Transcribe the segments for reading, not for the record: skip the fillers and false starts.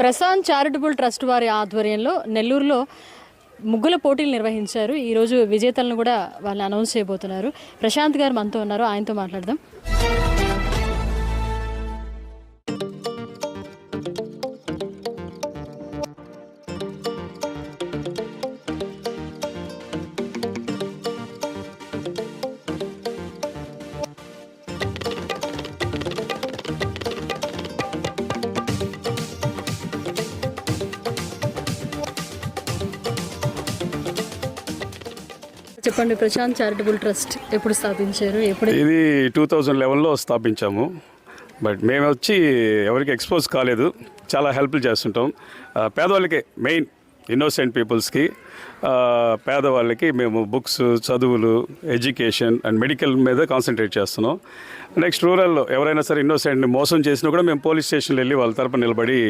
Prashanth charitable trust వారి ఆధ్వర్యంలో నెల్లూరులో ముగ్గుల పోటీలు నిర్వహించారు. ఈరోజు విజేతలను కూడా వాళ్ళు అనౌన్స్ చేయబోతున్నారు. ప్రశాంత్ గారు మనతో ఉన్నారు, ఆయనతో మాట్లాడదాం. చెప్పండి, ప్రశాంత్ చారిటబుల్ ట్రస్ట్ ఎప్పుడు స్థాపించారు? ఇది 2011లో స్థాపించాము. బట్ మేము వచ్చి ఎవరికి ఎక్స్పోజ్ కాలేదు. చాలా హెల్ప్లు చేస్తుంటాం. పేదవాళ్ళకి, మెయిన్ ఇన్నోసెంట్ పీపుల్స్కి, పేదవాళ్ళకి మేము బుక్స్, చదువులు, ఎడ్యుకేషన్ అండ్ మెడికల్ మీద కాన్సన్ట్రేట్ చేస్తున్నాం. నెక్స్ట్ రూరల్లో ఎవరైనా సరే ఇన్నోసెంట్ని మోసం చేసినా కూడా మేము పోలీస్ స్టేషన్లో వెళ్ళి వాళ్ళ తరపున నిలబడి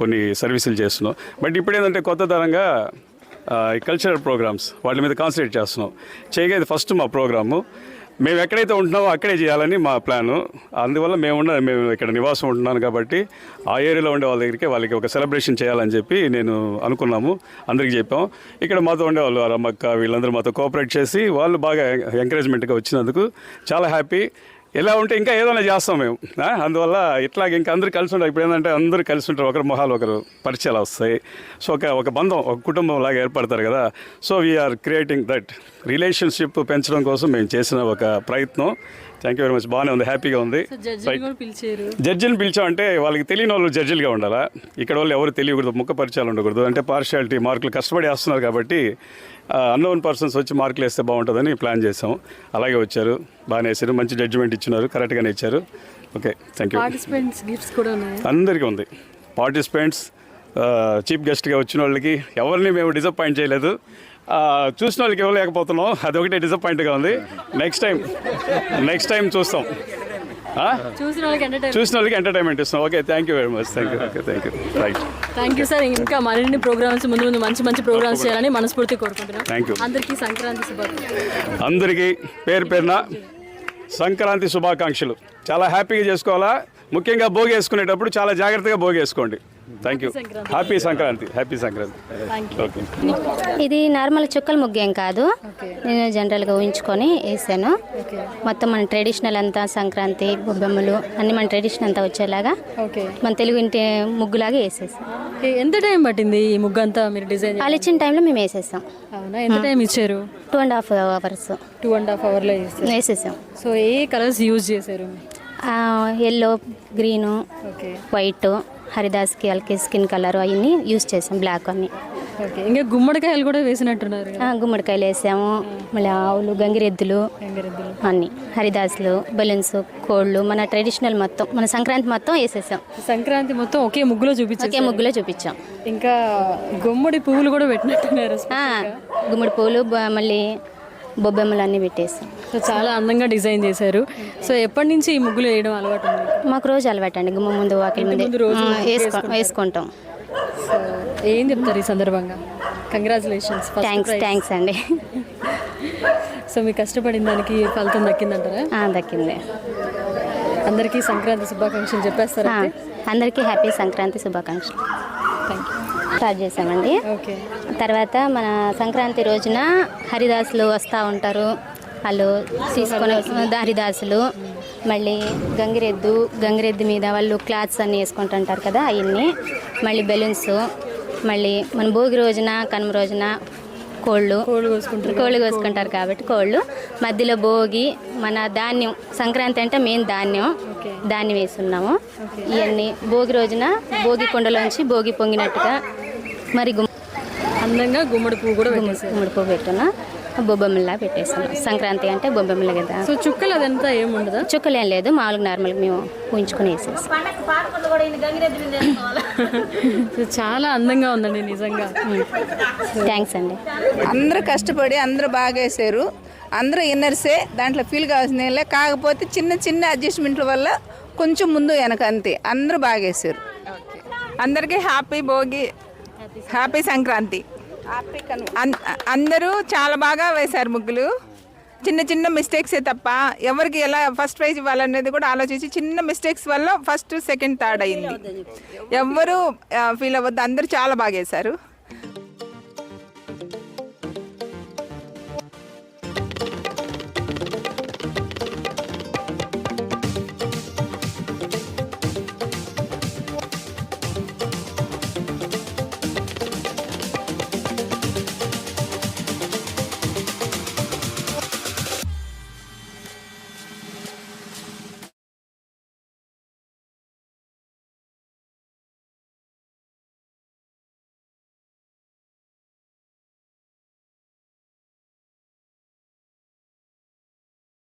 కొన్ని సర్వీసులు చేస్తున్నాం. బట్ ఇప్పుడు ఏంటంటే కొత్త తరంగా కల్చరల్ ప్రోగ్రామ్స్ వాటి మీద కాన్సన్ట్రేట్ చేస్తున్నాం. చేయగా ఇది ఫస్ట్ మా ప్రోగ్రాము. మేము ఎక్కడైతే ఉంటున్నామో అక్కడే చేయాలని మా ప్లాను. అందువల్ల మేము ఇక్కడ నివాసం ఉంటున్నాను కాబట్టి ఆ ఏరియాలో ఉండే వాళ్ళ దగ్గరికి వాళ్ళకి ఒక సెలబ్రేషన్ చేయాలని చెప్పి నేను అనుకున్నాము. అందరికీ చెప్పాం. ఇక్కడ మాతో ఉండేవాళ్ళు రమ్మక్క వీళ్ళందరూ మాతో కోఆపరేట్ చేసి వాళ్ళు బాగా ఎంకరేజ్మెంట్గా వచ్చినందుకు చాలా హ్యాపీ. ఇలా ఉంటే ఇంకా ఏదైనా చేస్తాం మేము. అందువల్ల ఇట్లాగే ఇంకా అందరూ కలిసి ఉంటారు. ఇప్పుడు ఏంటంటే అందరూ కలిసి ఉంటారు, ఒకరి మొహాలు ఒకరు పరిచయాలు వస్తాయి. సో ఒక బంధం, ఒక కుటుంబం లాగా ఏర్పడతారు కదా. So we are creating that relationship పెంచడం కోసం మేము చేసిన ఒక ప్రయత్నం. Thank you very much. బాగానే ఉంది, హ్యాపీగా ఉంది. జడ్జిని పిలిచామంటే వాళ్ళకి తెలియని వాళ్ళు జడ్జిలుగా ఉండాలా. ఇక్కడ వాళ్ళు ఎవరు తెలియకూడదు, ముఖ పరిచయాలు ఉండకూడదు. అంటే పార్షియాలిటీ మార్కులు కష్టపడి వేస్తున్నారు కాబట్టి అన్నోన్ పర్సన్స్ వచ్చి మార్కులు వేస్తే బాగుంటుందని ప్లాన్ చేసాం. అలాగే వచ్చారు, బాగానే వేసారు, మంచి జడ్జిమెంట్ ఇచ్చినారు, కరెక్ట్గానే ఇచ్చారు. Okay, thank you. అందరికీ ఉంది. పార్టిసిపెంట్స్, చీఫ్ గెస్ట్గా వచ్చిన వాళ్ళకి ఎవరిని మేము డిసప్పాయింట్ చేయలేదు. చూసిన వాళ్ళకి ఇవ్వలేకపోతున్నాం, అదొకటే డిసప్పాయింట్గా ఉంది. నెక్స్ట్ టైం చూస్తాం. చూసిన వాళ్ళకి ఎంటర్టైన్మెంట్ ఇస్తాం. Okay, thank you very much. Thank you sir. ఇంకా మరిన్ని ప్రోగ్రామ్స్ ముందు మంచి ప్రోగ్రామ్స్ చేయాలని మనస్ఫూర్తి కోరుకుంటున్నాం. Thank you. అందరికీ సంక్రాంతి శుభాకాంక్షలు. అందరికీ పేరున సంక్రాంతి శుభాకాంక్షలు. చాలా హ్యాపీగా చేసుకోవాలా. ముఖ్యంగా భోగి వేసుకునేటప్పుడు చాలా జాగ్రత్తగా భోగి వేసుకోండి. Thank you. Happy Sankranti. Okay. ఇది నార్మల్ చుక్కల ముగ్గేం కాదు, నేను జనరల్గా ఊహించుకొని వేసాను. మొత్తం మన ట్రెడిషనల్ అంతా సంక్రాంతి బొబ్బెమ్మలు అన్ని మన ట్రెడిషనల్ అంతా వచ్చేలాగా మన తెలుగు ఇంటి ముగ్గులాగా వేసేసాం. ఎంత టైం పట్టింది ఈ ముగ్గు అంతా మీరు డిజైన్? వాళ్ళు ఇచ్చిన టైంలో మేము వేసేసాం. అవునా, ఎంత టైం ఇచ్చారు? 2.5 hours. 2.5 hours వేసేసాం. సో ఏ కలర్స్ యూజ్ చేశారు? ఎల్లో, గ్రీను, వైట్, హరిదాస్కి వాళ్ళకి స్కిన్ కలర్ అవన్నీ యూజ్ చేసాం, బ్లాక్ అన్ని. ఇంకా గుమ్మడికాయలు కూడా వేసినట్టున్నారు? గుమ్మడికాయలు వేసాము, మళ్ళీ ఆవులు, గంగిరెద్దులు అన్ని, హరిదాసులు, బెలూన్స్, కోళ్ళు, మన ట్రెడిషనల్ మొత్తం మన సంక్రాంతి మొత్తం వేసేసాం. సంక్రాంతి మొత్తం ఒకే ముగ్గులో చూపించాం. ఇంకా గుమ్మడి పువ్వులు కూడా పెట్టినట్టున్నారు? గుమ్మడి పువ్వులు, మళ్ళీ బొబ్బెమ్మలు అన్నీ పెట్టేసాం. సో చాలా అందంగా డిజైన్ చేశారు. సో ఎప్పటి నుంచి ఈ ముగ్గులు వేయడం అలవాటు ఉంది? మాకు రోజు అలవాటు అండి. గుమ్మ ముందు, వాకిలి ముందు వేసుకుంటాం. సో ఏం చెప్తారు ఈ సందర్భంగా? కంగ్రాచులేషన్స్. థ్యాంక్స్ అండి. సో మీకు కష్టపడిన దానికి ఫలితం దక్కిందంటారా? దక్కింది. అందరికీ సంక్రాంతి శుభాకాంక్షలు చెప్పేస్తారా? అందరికీ హ్యాపీ సంక్రాంతి శుభాకాంక్షలు. Thank you. స్టార్ట్ చేసామండి. తర్వాత మన సంక్రాంతి రోజున హరిదాసులు వస్తూ ఉంటారు. వాళ్ళు తీసుకొని హరిదాసులు, మళ్ళీ గంగిరెద్దు మీద వాళ్ళు క్లాత్స్ అన్నీ వేసుకుంటుంటారు కదా, అవన్నీ, మళ్ళీ బెలూన్స్, మళ్ళీ మన భోగి రోజున, కనుమ రోజున కోళ్ళు కోసుకుంటారు కాబట్టి కోళ్ళు, మధ్యలో భోగి, మన ధాన్యం, సంక్రాంతి అంటే మెయిన్ ధాన్యం వేస్తున్నాము. ఇవన్నీ భోగి రోజున భోగి కుండలోంచి భోగి పొంగినట్టుగా మరి అందంగా గుమ్మడి పువ్వు పెట్టున్నా, బొబ్బెమ్మలా పెట్టేస్తాం. సంక్రాంతి అంటే బొబ్బెమ్మలే కదా. సో చుక్కలు అదంతా ఏముండదు? చుక్కలు ఏం లేదు, మామూలుగా నార్మల్గా మేము ఊహించుకొని వేసేస్తాం. చాలా అందంగా ఉందండి నిజంగా. థ్యాంక్స్ అండి. అందరూ కష్టపడి అందరూ బాగా వేసారు. అందరూ ఇన్నర్సే, దాంట్లో ఫీల్ కావాల్సిన, కాకపోతే చిన్న అడ్జస్ట్మెంట్ల వల్ల కొంచెం ముందు వెనక అంతే. అందరూ బాగా వేసారు. అందరికీ హ్యాపీ భోగి, హ్యాపీ సంక్రాంతి. అందరూ చాలా బాగా వేశారు ముగ్గులు. చిన్న చిన్న మిస్టేక్సే తప్ప ఎవరికి ఎలా ఫస్ట్ ప్రైజ్ ఇవ్వాలనేది కూడా ఆలోచించి చిన్న మిస్టేక్స్ వల్ల ఫస్ట్ సెకండ్ థర్డ్ అయింది. ఎవ్వరూ ఫీల్ అవ్వద్దు, అందరూ చాలా బాగా వేశారు.